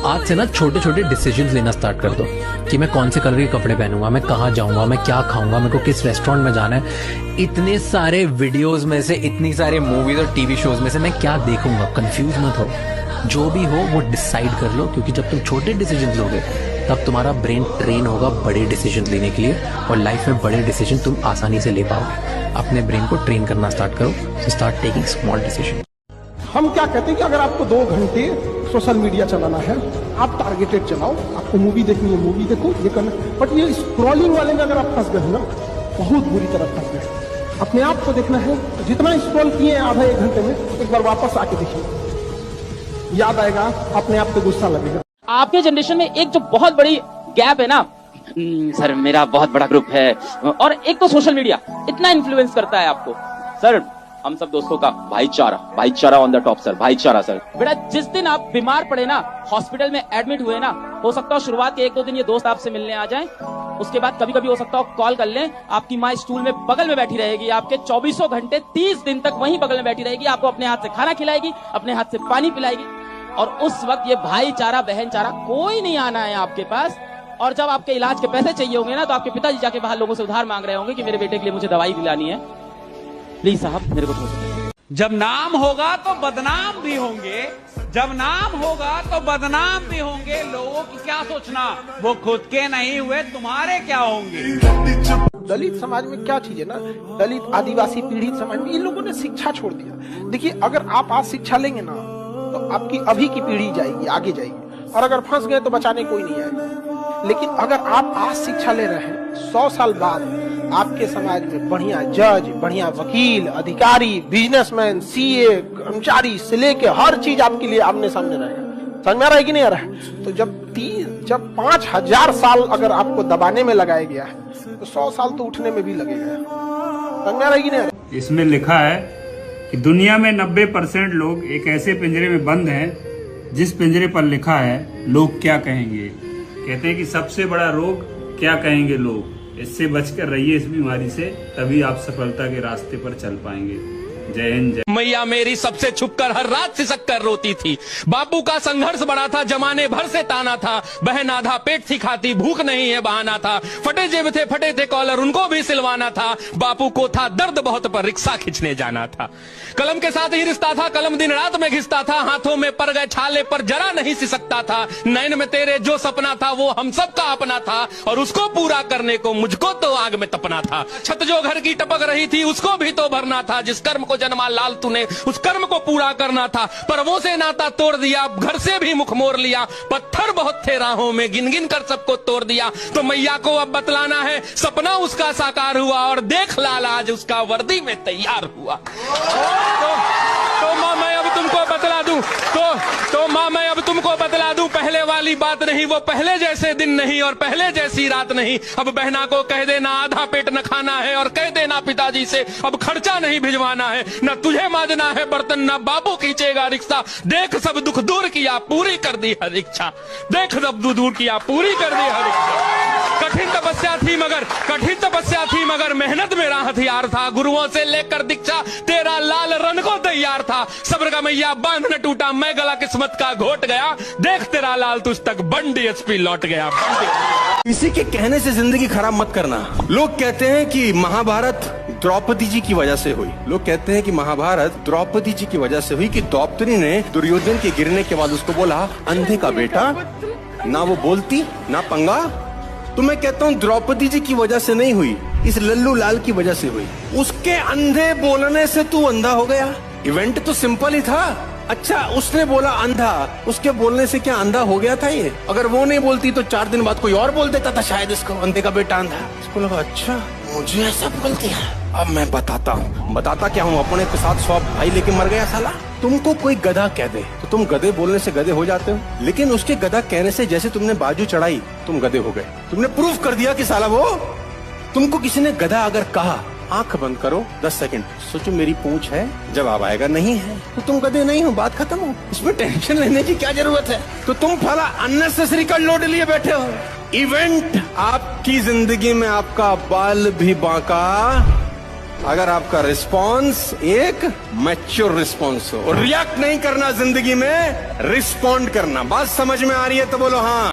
आज से ना छोटे छोटे डिसीजंस लेना स्टार्ट कर दो कि मैं कौन से कलर के कपड़े पहनूंगा, मैं कहाँ जाऊंगा, मैं क्या खाऊंगा, मेरे को किस रेस्टोरेंट में जाना है। इतने सारे वीडियोस में से, इतनी सारे मूवीज और टीवी शोज में से मैं क्या देखूंगा, कंफ्यूज मत हो। जो भी हो वो डिसाइड कर लो, क्योंकि जब तुम छोटे डिसीजन लोगे तब तुम्हारा ब्रेन ट्रेन होगा बड़े डिसीजन लेने के लिए, और लाइफ में बड़े डिसीजन तुम आसानी से ले पाओगे। अपने ब्रेन को ट्रेन करना स्टार्ट करो, स्टार्ट टेकिंग स्मॉल डिसीजन। हम क्या कहते हैं कि अगर आपको 2 घंटे सोशल मीडिया चलाना है, आप टारगेटेड चलाओ। आपको मूवी देखनी है, मूवी देखो, ये करना। बट ये स्क्रॉलिंग वाले में अगर आप फंस गए ना, बहुत बुरी तरह फंस गए। अपने आप को देखना है, जितना स्क्रॉल किए आधा 1 घंटे में, एक बार वापस आके देखिए, याद आएगा, अपने आप पे गुस्सा लगेगा। आपके जनरेशन में एक जो बहुत बड़ी गैप है ना, सर मेरा बहुत बड़ा ग्रुप है, और एक तो सोशल मीडिया इतना इन्फ्लुएंस करता है आपको। सर हम सब दोस्तों का भाईचारा ऑन द टॉप सर, भाईचारा सर। बेटा जिस दिन आप बीमार पड़े ना, हॉस्पिटल में एडमिट हुए ना, हो सकता है शुरुआत के 1-2 दिन ये दोस्त आपसे मिलने आ जाएं, उसके बाद कभी कभी हो सकता है कॉल कर लें। आपकी माँ स्टूल में बगल में बैठी रहेगी, आपके 24 घंटे 30 दिन तक वहीं बगल में बैठी रहेगी, आपको अपने हाथ से खाना खिलाएगी, अपने हाथ से पानी पिलाएगी, और उस वक्त ये भाईचारा बहनचारा कोई नहीं आना है आपके पास। और जब आपके इलाज के पैसे चाहिए होंगे ना, तो आपके पिताजी जाके बाहर लोगों से उधार मांग रहे होंगे कि मेरे बेटे के लिए मुझे दवाई दिलानी है, प्लीज साहब मेरे को थोड़ा। जब नाम होगा तो बदनाम भी होंगे, जब नाम होगा तो बदनाम भी होंगे। लोगों की क्या सोचना, वो खुद के नहीं हुए तुम्हारे क्या होंगे। दलित समाज में क्या चीज है ना, दलित आदिवासी पीड़ित समाज में इन लोगों ने शिक्षा छोड़ दिया। देखिए, अगर आप आज शिक्षा लेंगे ना, तो आपकी अभी की पीढ़ी जाएगी, आगे जाएगी, और अगर फंस गए तो बचाने कोई नहीं आएगा। लेकिन अगर आप आज शिक्षा ले रहे हैं, 100 साल बाद आपके समाज में बढ़िया जज, बढ़िया वकील, अधिकारी, बिजनेसमैन, सीए, कर्मचारी से लेके हर चीज आपके लिए आमने सामने रहेगा। समझ में आ रहा है कि नहीं आ रहा है? तो जब 5000 साल अगर आपको दबाने में लगाया गया है, तो 100 साल तो उठने में भी लगेगा। समझ में आ रहा है कि नहीं आ रहा है? इसमें लिखा है कि दुनिया में 90% लोग एक ऐसे पिंजरे में बंद हैं जिस पिंजरे पर लिखा है लोग क्या कहेंगे। कहते हैं कि सबसे बड़ा रोग क्या कहेंगे लोग। इससे बचकर रहिए इस बीमारी से, तभी आप सफलता के रास्ते पर चल पाएंगे। जय हिंद। मैया मेरी सबसे छुपकर हर रात सिसक कर रोती थी। बापू का संघर्ष बड़ा था, जमाने भर से ताना था। बहन आधा पेट थी खाती, भूख नहीं है बहाना था। फटे जेब थे, फटे थे कॉलर, उनको भी सिलवाना था। बापू को था दर्द बहुत, पर रिक्शा खींचने जाना था। कलम के साथ ही रिश्ता था, कलम दिन रात में घिसता था। हाथों में पर गए छाले, पर जरा नहीं सिसकता था। नैन में तेरे जो सपना था, वो हम सब का अपना था, और उसको पूरा करने को मुझको तो आग में तपना था। छत जो घर की टपक रही थी, उसको भी तो भरना था। जिस कर्म को जन्मा लाल तूने, उस कर्म को पूरा करना था। पर्वों से नाता तोड़ दिया, घर से भी मुख मोड़ लिया। पत्थर बहुत थे राहों में, गिन गिन कर सबको तोड़ दिया। तो मैया को अब बतलाना है, सपना उसका साकार हुआ, और देख लाल आज उसका वर्दी में तैयार हुआ। तो माँ मैं अब तुमको बतला दूं, तो माँ मैं अब तुमको बतला दूं, पहले वाली बात नहीं, वो पहले जैसे दिन नहीं, और पहले जैसी रात नहीं। अब बहना को कह देना आधा पेट न खाना है, और कह देना पिताजी से अब खर्चा नहीं भिजवाना है। न तुझे माजना है बर्तन, न बाबू खींचेगा रिक्शा। देख सब दुख दूर किया, पूरी कर दी हर इच्छा। देख सब दुख दूर किया, पूरी कर दी हर इच्छा। कठिन तपस्या थी मगर मेहनत मेरा हथियार था। गुरुओं से लेकर दीक्षा, तेरा लाल रन को तैयार था। सब्र का मैया बांध न टूटा, मैं गला किस्मत का घोट गया। देख तेरा लाल तुझ तक बन DSP लौट गया। किसी के कहने से जिंदगी खराब मत करना। लोग कहते हैं कि महाभारत द्रौपदी जी की वजह से हुई। लोग कहते हैं कि महाभारत द्रौपदी जी की वजह से हुई, कि द्रौपदी ने दुर्योधन के गिरने के बाद उसको बोला अंधे का बेटा, ना वो बोलती ना पंगा। तो मैं कहता हूँ द्रौपदी जी की वजह से नहीं हुई, इस लल्लू लाल की वजह से हुई। उसके अंधे बोलने से तू अंधा हो गया। इवेंट तो सिंपल ही था। अच्छा, उसने बोला अंधा, उसके बोलने से क्या अंधा हो गया था ये? अगर वो नहीं बोलती तो 4 दिन बाद कोई और बोल देता था शायद इसको, अंधे का बेटा अंधा। इसको लगा अच्छा मुझे ऐसा बोल दिया, अब मैं बताता क्या हूँ, अपने के साथ 100 भाई लेके मर गया साला। तुमको कोई गधा कह दे तो तुम गधे बोलने से गधे हो जाते हो, लेकिन उसके गधा कहने से जैसे तुमने बाजू चढ़ाई तुम गधे हो गए। तुमने प्रूफ कर दिया कि साला वो, तुमको किसी ने गधा अगर कहा, आंख बंद करो 10 सेकंड, सोचो मेरी पूंछ है, जवाब आएगा नहीं है, तो तुम गधे नहीं हो, बात खत्म हो। इसमें टेंशन लेने की क्या जरूरत है? तो तुम फला अननेसेसरी का लोड लिए बैठे हो। इवेंट आपकी जिंदगी में आपका बाल भी बांका अगर आपका रिस्पॉन्स एक मैच्योर रिस्पॉन्स हो। और रिएक्ट नहीं करना जिंदगी में, रिस्पॉन्ड करना। बात समझ में आ रही है तो बोलो हाँ।